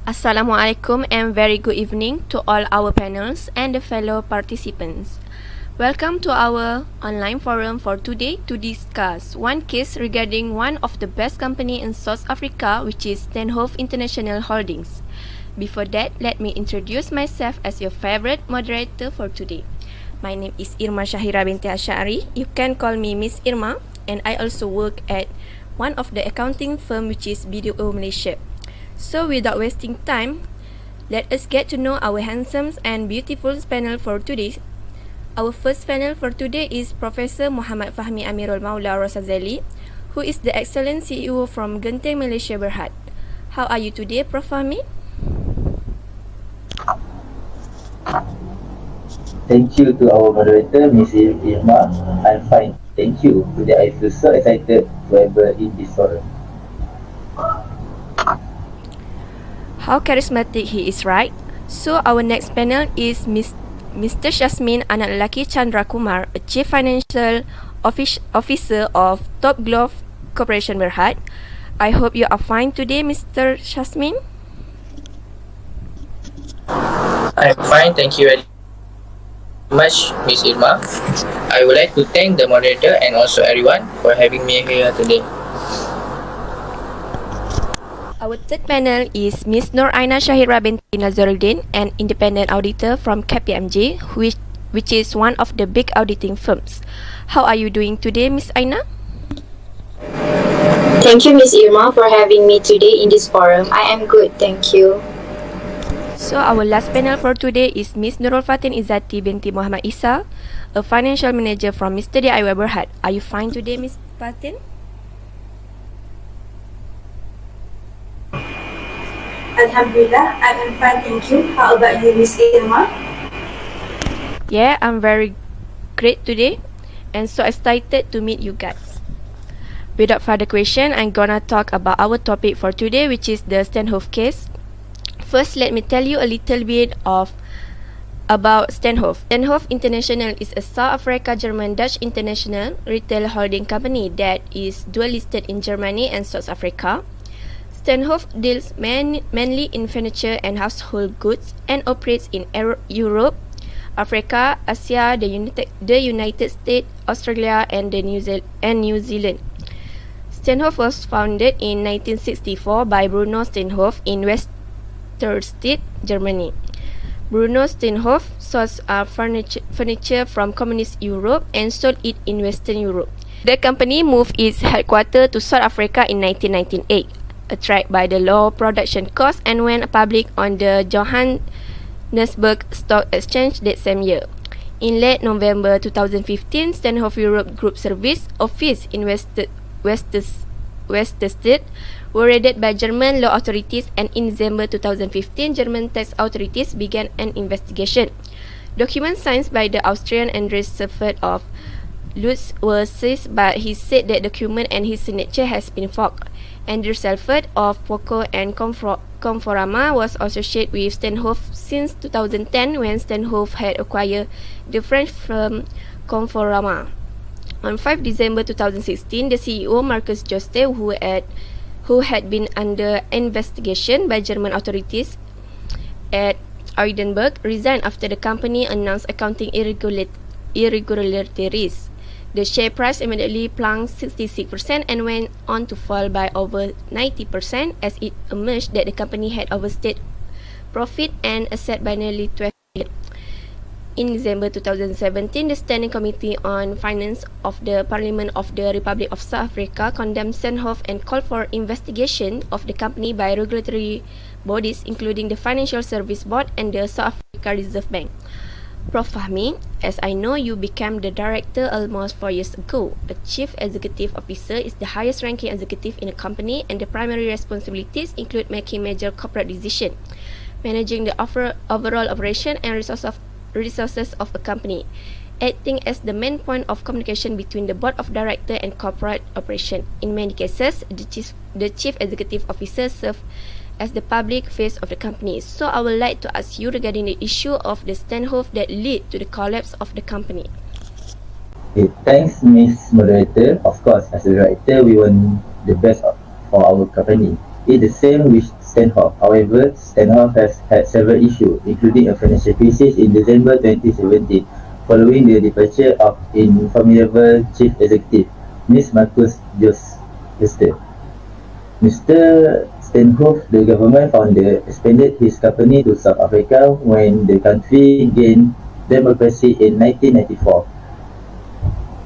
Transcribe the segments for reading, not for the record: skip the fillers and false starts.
Assalamualaikum and very good evening to all our panels and the fellow participants. Welcome to our online forum for today to discuss one case regarding one of the best company in South Africa, which is Steinhoff International Holdings. Before that, let me introduce myself as your favorite moderator for today. My name is Irma Shahira binti Asyari. You can call me Miss Irma, and I also work at one of the accounting firm which is BDO Malaysia. So without wasting time, let us get to know our handsome and beautiful panel for today. Our first panel for today is Professor Muhammad Fahmi Amirul Maula Rosazeli, who is the excellent CEO from Genting Malaysia Berhad. How are you today, Prof. Fahmi? Thank you to our moderator, Ms. Irma. I'm fine. Thank you. Today I feel so excited to ever in this forum. How charismatic he is, right? So our next panel is Mr. Shasmin anak lelaki Chandra Kumar, a Chief Financial Officer of Top Glove Corporation Berhad. I hope you are fine today, Mr. Shasmin. I'm fine, thank you very much, Ms. Irma. I would like to thank the moderator and also everyone for having me here today. Our third panel is Ms. Nur Aina Shahira binti Nazaruddin, an independent auditor from KPMG, which is one of the big auditing firms. How are you doing today, Ms. Aina? Thank you, Ms. Irma, for having me today in this forum. I am good, thank you. So our last panel for today is Ms. Nurul Fatin Izzati binti Muhammad Isa, a financial manager from Mr. DIY Berhad. Are you fine today, Ms. Fatin? Alhamdulillah, I am fine, thank you. How about you, Miss Irma? Yeah, I'm very great today and so excited to meet you guys. Without further question, I'm gonna talk about our topic for today, which is the Steinhoff case. First, let me tell you a little bit about Steinhoff. Steinhoff International is a South Africa German-Dutch international retail holding company that is dual listed in Germany and South Africa. Steinhoff deals mainly in furniture and household goods and operates in Europe, Africa, Asia, the United States, Australia, and New Zealand. Steinhoff was founded in 1964 by Bruno Steinhoff in Westerstedt, Germany. Bruno Steinhoff sourced furniture from communist Europe and sold it in Western Europe. The company moved its headquarters to South Africa in 1998. Attracted by the low production cost and went public on the Johannesburg Stock Exchange that same year. In late November 2015, Steinhoff Europe Group Service Office in Westerstedt were raided by German law authorities, and in December 2015, German tax authorities began an investigation. Documents signed by the Austrian Andreas Seifert of Lutz were seized, but he said that document and his signature has been forged. Andrew Seifert of Poco and Conforama was associated with Steinhoff since 2010 when Steinhoff had acquired the French firm Conforama. On 5 December 2016, the CEO Markus Joste, who had been under investigation by German authorities at Oldenburg, resigned after the company announced accounting irregularities. The share price immediately plunged 66% and went on to fall by over 90% as it emerged that the company had overstated profit and asset by nearly 12 billion. In December 2017, the Standing Committee on Finance of the Parliament of the Republic of South Africa condemned Steinhoff and called for investigation of the company by regulatory bodies including the Financial Service Board and the South Africa Reserve Bank. Prof. Fahmi, as I know you became the director almost 4 years ago. A chief executive officer is the highest ranking executive in a company, and the primary responsibilities include making major corporate decisions, managing the overall operation and resources of a company, acting as the main point of communication between the board of directors and corporate operation. In many cases, the chief executive officer serves as the public face of the company. So I would like to ask you regarding the issue of the Steinhoff that led to the collapse of the company. Okay, thanks, Ms. Moderator. Of course, as a director, we want the best for our company. It's the same with Steinhoff. However, Steinhoff has had several issues, including a financial crisis in December 2017, following the departure of infamous chief executive, Ms. Marcus Joster. Mr. Steinhoff, the government founder, expanded his company to South Africa when the country gained democracy in 1994.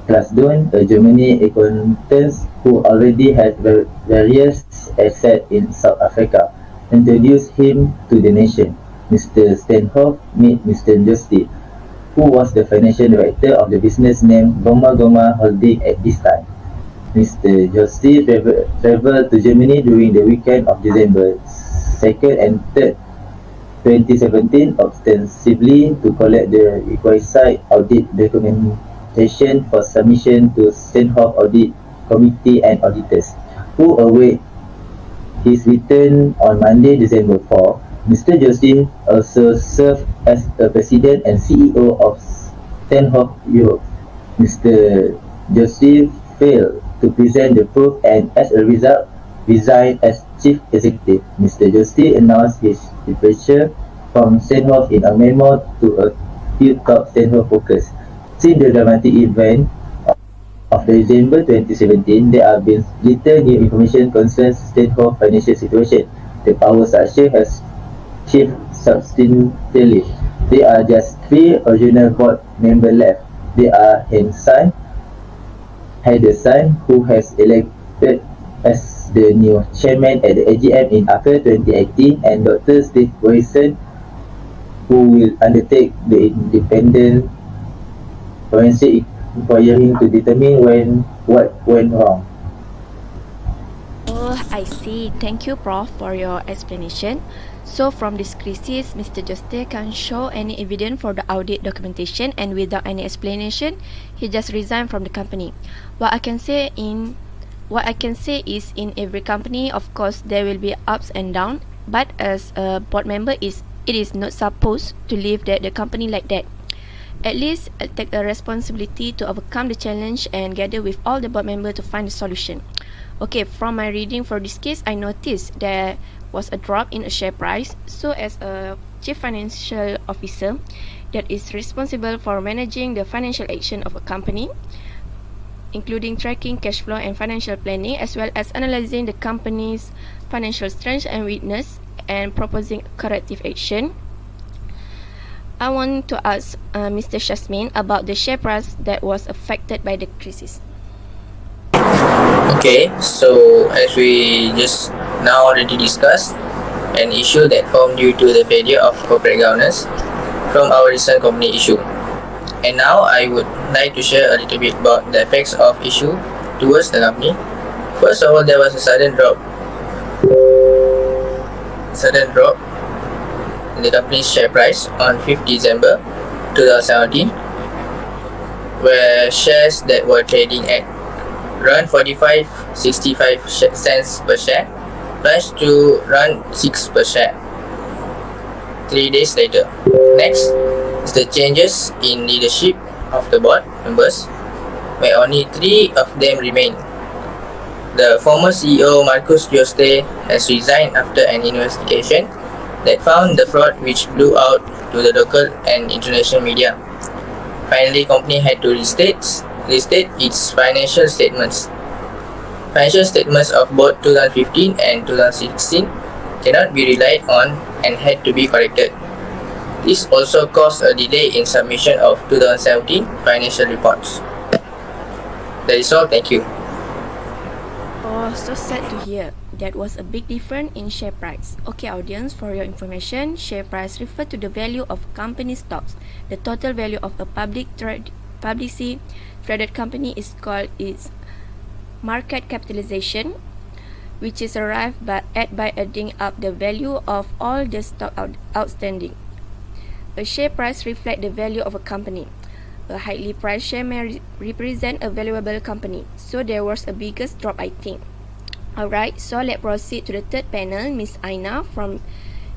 Klasdon, a German accountant who already had various assets in South Africa, introduced him to the nation. Mr. Steinhoff met Mr. Josti, who was the financial director of the business named Goma Goma Holding at this time. Mr. Josti traveled to Germany during the weekend of December 2nd and 3rd, 2017, ostensibly to collect the requisite audit documentation for submission to Steinhoff Audit Committee and auditors, who await his return on Monday, December 4. Mr. Josti also served as the president and CEO of Steinhoff Europe. Mr. Josti failed to present the proof and as a result resigned as chief executive. Mr. Josti announced his departure from Steinhoff in a memo to a few top Steinhoff workers. Since the dramatic event of December 2017, there have been little new information concerning Steinhoff's financial situation. The power structure has shifted substantially. There are just 3 original board members left. They are Henderson, who has elected as the new chairman at the AGM in April 2018, and Dr. Steve Wilson, who will undertake the independent forensic inquiry to determine what went wrong. Oh, I see. Thank you, Prof, for your explanation. So from this crisis, Mr. Juste can't show any evidence for the audit documentation, and without any explanation, he just resigned from the company. What I can say is in every company, of course, there will be ups and downs, but as a board member, it is not supposed to leave the company like that. At least take a responsibility to overcome the challenge and gather with all the board members to find a solution. Okay, from my reading for this case, I noticed there was a drop in a share price. So as a chief financial officer that is responsible for managing the financial action of a company, including tracking cash flow and financial planning, as well as analyzing the company's financial strengths and weakness and proposing corrective action, I want to ask Mr. Shasmin about the share price that was affected by the crisis. Okay, so as we just now already discussed, an issue that formed due to the failure of corporate governance from our recent company issue. And now I would like to share a little bit about the effects of issue towards the company. First of all, there was a sudden drop in the company's share price on 5th December 2017, where shares that were trading at around 45.65 cents per share plunged to around 6 per share 3 days later. Next is the changes in leadership of the board members, where only 3 of them remain. The former CEO Marcus Joste has resigned after an investigation that found the fraud, which blew out to the local and international media. Finally, company had to restate its financial statements. Financial statements of both 2015 and 2016 cannot be relied on and had to be corrected. This also caused a delay in submission of 2017 financial reports. That is all. Thank you. Oh, so sad to hear. That was a big difference in share price. Okay, audience, for your information, share price refers to the value of company stocks. The total value of a publicly traded company is called its market capitalization, which is arrived by adding up the value of all the stock outstanding. A share price reflects the value of a company. A highly priced share may represent a valuable company. So there was a biggest drop, I think. Alright, so let's proceed to the third panel. Miss Aina, from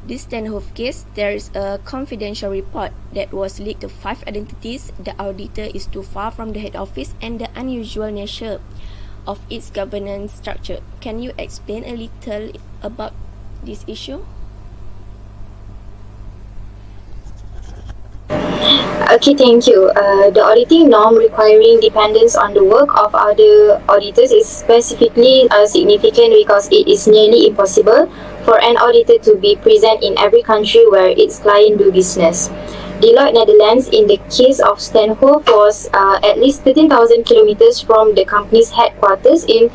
this Steinhoff case, there is a confidential report that was leaked to 5 identities. The auditor is too far from the head office and the unusual nature of its governance structure. Can you explain a little about this issue? Okay, thank you. The auditing norm requiring dependence on the work of other auditors is specifically significant because it is nearly impossible for an auditor to be present in every country where its client do business. Deloitte Netherlands, in the case of Steinhoff, was at least 13,000 kilometers from the company's headquarters in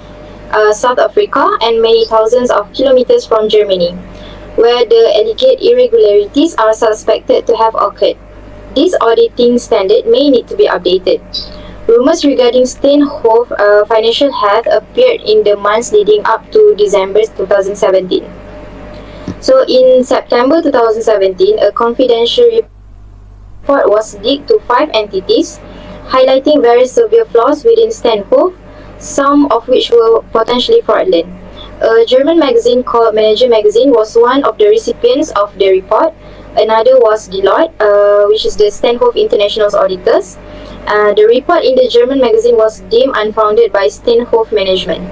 South Africa and many thousands of kilometers from Germany, where the alleged irregularities are suspected to have occurred. This auditing standard may need to be updated. Rumors regarding Steinhoff financial health appeared in the months leading up to December 2017. So in September 2017, a confidential report was leaked to 5 entities, highlighting various severe flaws within Steinhoff, some of which were potentially fraudulent. A German magazine called Manager Magazine was one of the recipients of the report. Another was Deloitte, which is the Steinhoff International's auditors. The report in the German magazine was deemed unfounded by Steinhoff management.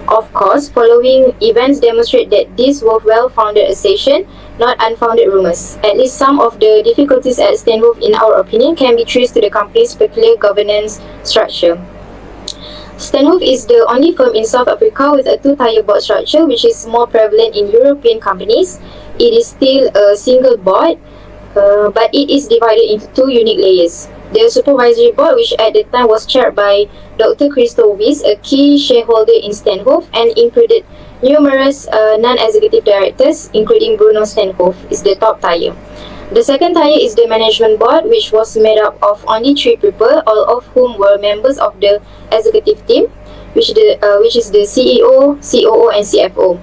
Of course, following events demonstrate that these were well-founded assertions, not unfounded rumors. At least some of the difficulties at Steinhoff, in our opinion, can be traced to the company's peculiar governance structure. Steinhoff is the only firm in South Africa with a two-tier board structure, which is more prevalent in European companies. It is still a single board, but it is divided into two unique layers. The supervisory board, which at the time was chaired by Dr. Christo Wies, a key shareholder in Steinhoff, and included numerous non-executive directors, including Bruno Steinhoff, is the top tier. The second tier is the management board, which was made up of only 3 people, all of whom were members of the executive team, which is the CEO, COO, and CFO.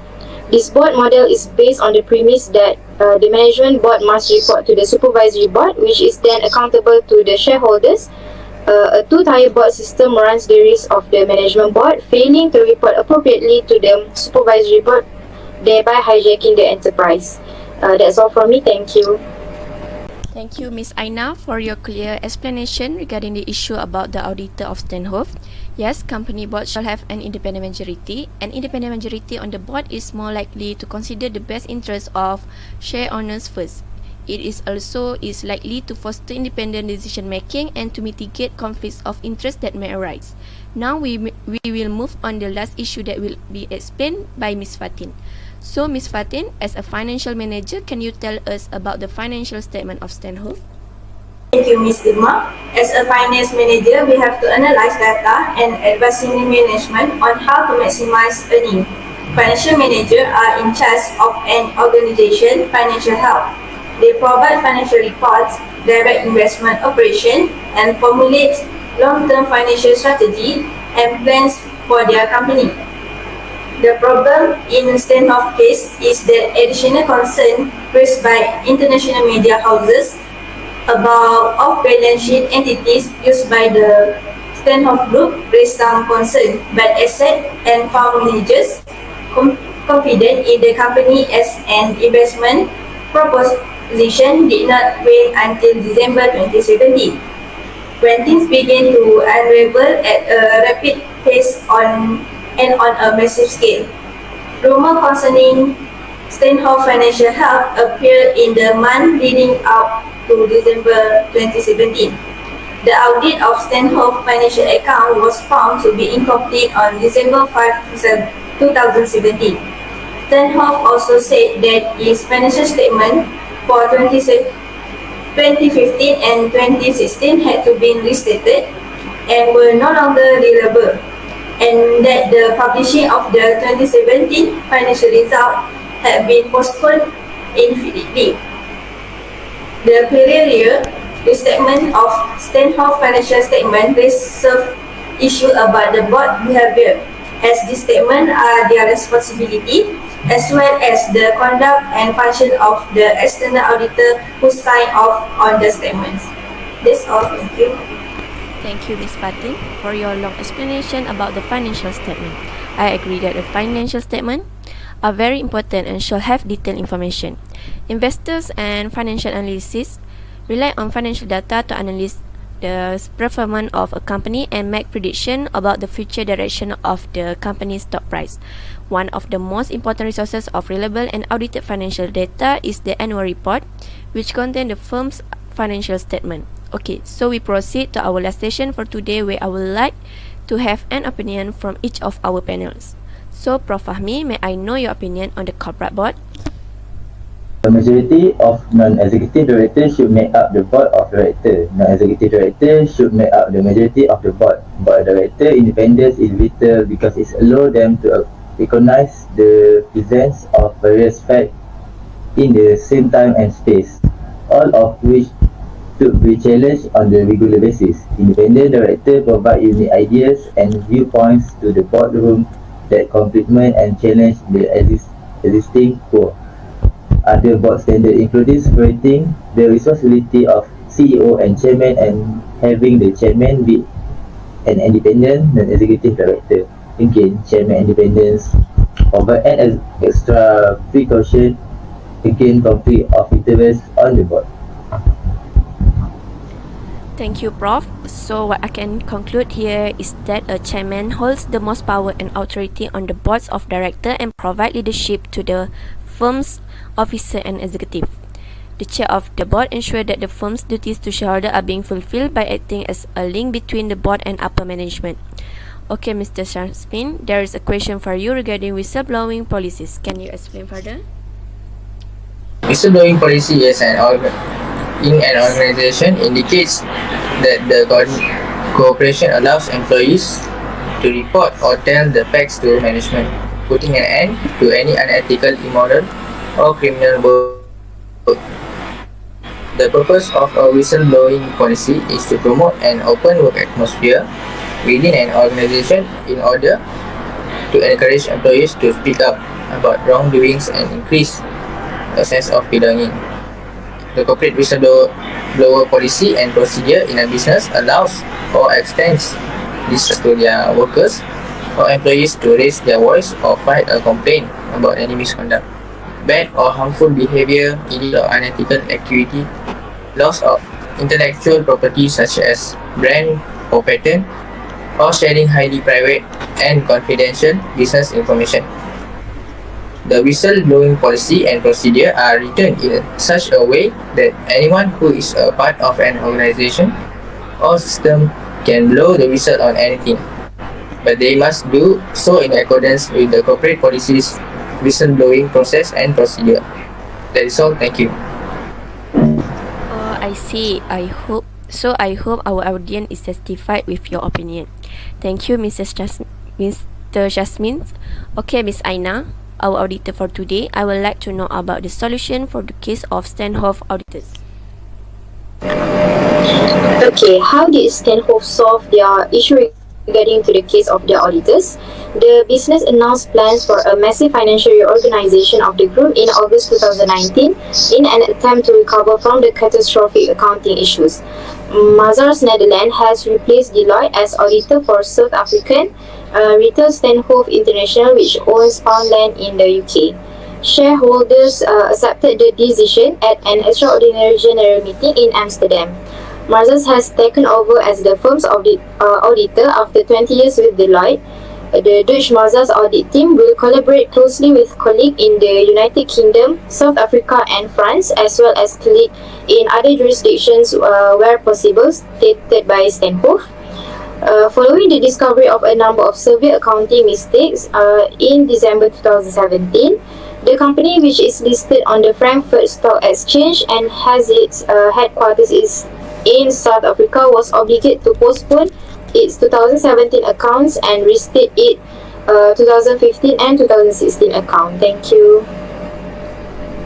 This board model is based on the premise that the management board must report to the supervisory board, which is then accountable to the shareholders. A two-tier board system runs the risk of the management board failing to report appropriately to the supervisory board, thereby hijacking the enterprise. That's all from me. Thank you. Thank you, Ms. Aina, for your clear explanation regarding the issue about the auditor of Steinhoff. Yes, company board shall have an independent majority. An independent majority on the board is more likely to consider the best interest of share owners first. It is also likely to foster independent decision making and to mitigate conflicts of interest that may arise. Now we will move on the last issue that will be explained by Ms. Fatin. So, Ms. Fatin, as a financial manager, can you tell us about the financial statement of Steinhoff? Thank you, Ms. Irma. As a finance manager, we have to analyze data and advise senior management on how to maximize earning. Financial managers are in charge of an organization's financial health. They provide financial reports, direct investment operations, and formulate long-term financial strategy and plans for their company. The problem in Steinhoff case is the additional concern raised by international media houses about off-balance sheet entities used by the Steinhoff Group raised some concern, but asset and fund managers confident in the company as an investment proposition did not wait until December 2017, when things began to unravel at a rapid pace on a massive scale. Rumors concerning Steinhoff financial health appeared in the month leading up to December 2017. The audit of Steinhoff financial account was found to be incomplete on December 5, 2017. Steinhoff also said that his financial statement for 2015 and 2016 had to be restated and were no longer reliable, and that the publishing of the 2017 financial result had been postponed indefinitely. The preliminary restatement of Steinhoff financial statement raised issue about the board behavior, as these statements are their responsibility, as well as the conduct and function of the external auditor who signed off on the statements. That's all. Thank you. Thank you, Ms. Fatin, for your long explanation about the financial statement. I agree that the financial statement are very important and should have detailed information. Investors and financial analysts rely on financial data to analyze the performance of a company and make prediction about the future direction of the company's stock price. One of the most important resources of reliable and audited financial data is the annual report, which contains the firm's financial statement. Okay, so we proceed to our last session for today, where I would like to have an opinion from each of our panels. So, Prof. Fahmi, may I know your opinion on the corporate board? The majority of non-executive directors should make up the board of directors. Non-executive directors should make up the majority of the board. Board of director independence is vital because it allows them to recognize the presence of various facts in the same time and space, all of which to be challenged on the regular basis. Independent directors provide unique ideas and viewpoints to the boardroom that complement and challenge the existing core. Other board standards including separating the responsibility of CEO and chairman and having the chairman be an independent non-executive director. Again, chairman independence provide an extra precaution against conflict of interest on the board. Thank you, Prof. So what I can conclude here is that a chairman holds the most power and authority on the boards of directors and provide leadership to the firm's officer and executive. The chair of the board ensures that the firm's duties to shareholders are being fulfilled by acting as a link between the board and upper management. Okay, Mr. Jasmine, there is a question for you regarding whistleblowing policies. Can you explain further? Whistleblowing policy in an organization indicates that the cooperation allows employees to report or tell the facts to management, putting an end to any unethical, immoral, or criminal work. The purpose of a whistleblowing policy is to promote an open work atmosphere within an organization in order to encourage employees to speak up about wrongdoings and increase a sense of belonging. The corporate whistleblower policy and procedure in a business allows or extends this to their workers or employees to raise their voice or file a complaint about any misconduct, bad or harmful behavior, illegal or unethical activity, loss of intellectual property such as brand or patent, or sharing highly private and confidential business information. The whistleblowing policy and procedure are written in such a way that anyone who is a part of an organization or system can blow the whistle on anything, but they must do so in accordance with the corporate policy's whistleblowing process and procedure. That is all. Thank you. Oh, I see. I hope our audience is satisfied with your opinion. Thank you, Mr. Jasmine. Okay, Miss Aina, our auditor for today, I would like to know about the solution for the case of Steinhoff auditors. Okay, how did Steinhoff solve their issue regarding to the case of their auditors? The business announced plans for a massive financial reorganization of the group in August 2019 in an attempt to recover from the catastrophic accounting issues. Mazars Netherlands has replaced Deloitte as auditor for South African retail Steinhoff International, which owns Poundland in the UK. Shareholders accepted the decision at an extraordinary general meeting in Amsterdam. Mazars has taken over as the firm's auditor after 20 years with Deloitte. The Dutch Mazars audit team will collaborate closely with colleagues in the United Kingdom, South Africa and France, as well as colleagues in other jurisdictions where possible, stated by Steinhoff. Following the discovery of a number of severe accounting mistakes in December 2017, the company, which is listed on the Frankfurt Stock Exchange and has its headquarters in South Africa, was obligated to postpone its 2017 accounts and restate its 2015 and 2016 account. Thank you.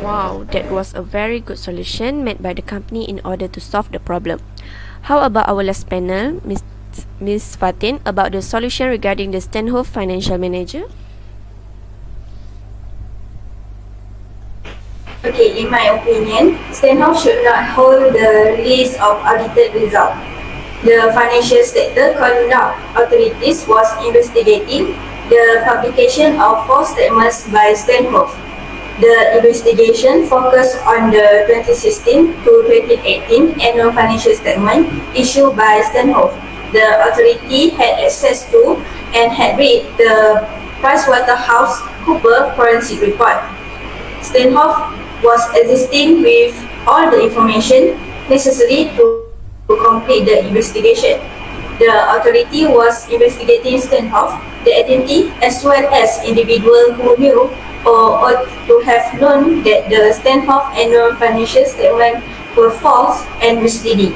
Wow, that was a very good solution made by the company in order to solve the problem. How about our last panel, Ms. Fatin, about the solution regarding the Steinhoff financial manager? Okay, in my opinion, Steinhoff should not hold the list of audited results. The Financial Sector Conduct Authorities was investigating the publication of false statements by Steinhoff. The investigation focused on the 2016 to 2018 annual financial statement issued by Steinhoff. The authority had access to and had read the PricewaterhouseCoopers forensic report. Steinhoff was assisting with all the information necessary to complete the investigation. The authority was investigating Steinhoff, the entity, as well as individuals who knew or ought to have known that the Steinhoff annual financial statements were false and misleading.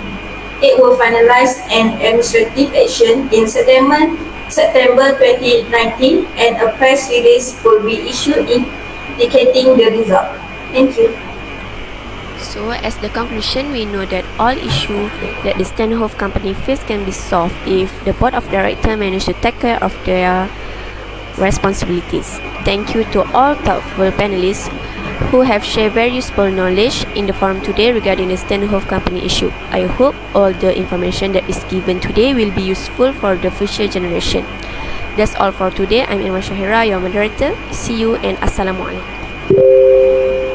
It will finalize an administrative action in September 2019, and a press release will be issued indicating the result. Thank you. So, as the conclusion, we know that all issues that the Steinhoff company face can be solved if the board of directors manage to take care of their responsibilities. Thank you to all thoughtful panelists who have shared very useful knowledge in the forum today regarding the Steinhoff company issue. I hope all the information that is given today will be useful for the future generation. That's all for today. I'm Irma Shahira, your moderator. See you and Assalamualaikum.